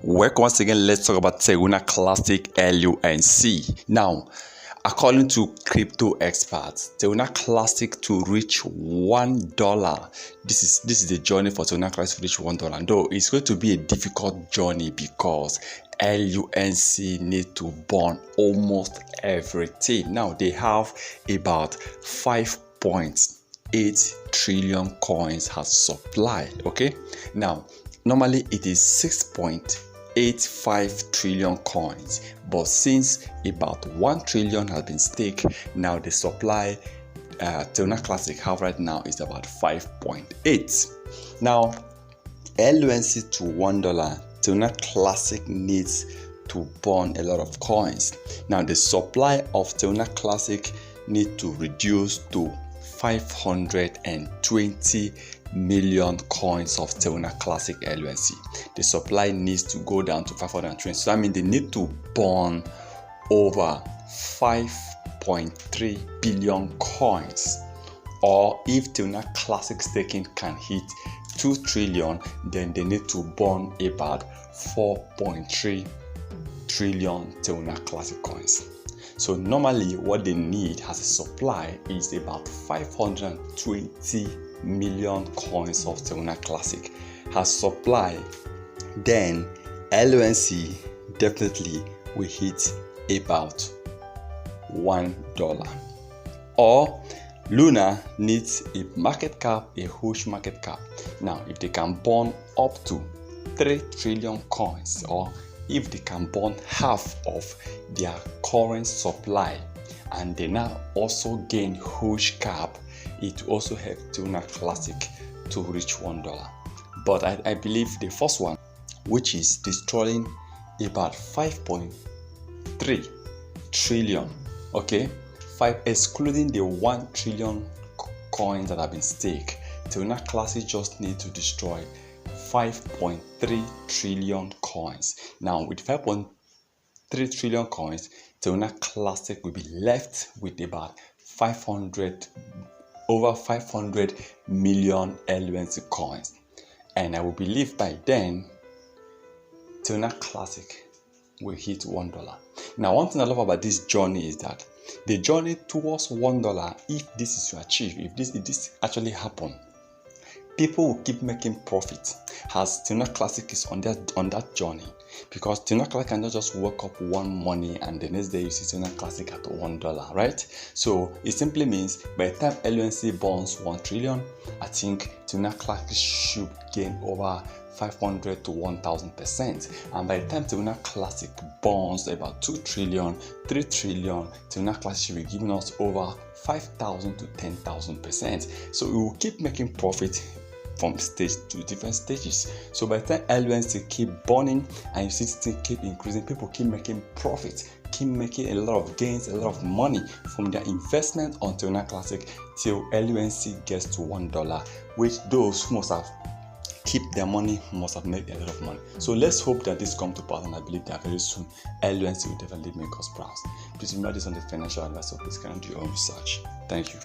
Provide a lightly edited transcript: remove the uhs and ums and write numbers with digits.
Welcome once again. Let's talk about Teguna Classic LUNC. Now, according to crypto experts, Teguna Classic to reach $1. This is the journey for Teguna Classic to reach $1. Though it's going to be a difficult journey because LUNC need to burn almost everything. Now they have about 5.8 trillion coins as supply. Okay, now normally it is 6.85 trillion coins, but since about 1 trillion has been staked, now the supply Teguna Classic have right now is about 5.8. Now LUNC to $1, Teguna Classic needs to burn a lot of coins. Now the supply of Teguna Classic need to reduce to 520 million coins of Teguna Classic LUNC. The supply needs to go down to 520. So that means they need to burn over 5.3 billion coins. Or if Teguna Classic staking can hit 2 trillion, then they need to burn about 4.3 trillion Teguna Classic coins. So normally what they need as a supply is about 520 million coins of Teguna Classic as supply. Then LUNC definitely will hit about $1. Or Luna needs a market cap, a huge market cap. Now if they can burn up to 3 trillion coins, or if they can burn half of their current supply, and they now also gain huge cap, it also helps Teguna Classic to reach $1. But I believe the first one, which is destroying about 5.3 trillion, okay, excluding the 1 trillion coins that have been staked, Teguna Classic just need to destroy 5.3 trillion coins. Now with 5.3 trillion coins, Teguna Classic will be left with about over 500 million LUNC coins, and I will believe by then Teguna Classic will hit $1. Now one thing I love about this journey is that the journey towards $1, if this is to achieve, if this actually happen, people will keep making profit as Teguna Classic is on that journey, because Teguna Classic cannot just wake up one morning and the next day you see Teguna Classic at $1, right? So it simply means by the time LUNC burns 1 trillion, I think Teguna Classic should gain over 500 to 1000%, and by the time Teguna Classic burns about 2 trillion, 3 trillion, Teguna Classic should be giving us over 5,000 to 10,000%. So we will keep making profit from stage to different stages. So by the time LUNC keep burning and you see still keep increasing, people keep making profit, keep making a lot of gains, a lot of money from their investment on Teguna Classic till LUNC gets to $1, which those who must have keep their money must have made a lot of money. So let's hope that this comes to pass, and I believe that very soon LUNC will definitely make us proud. Please remember this on the financial advice, so please can do your own research. Thank you.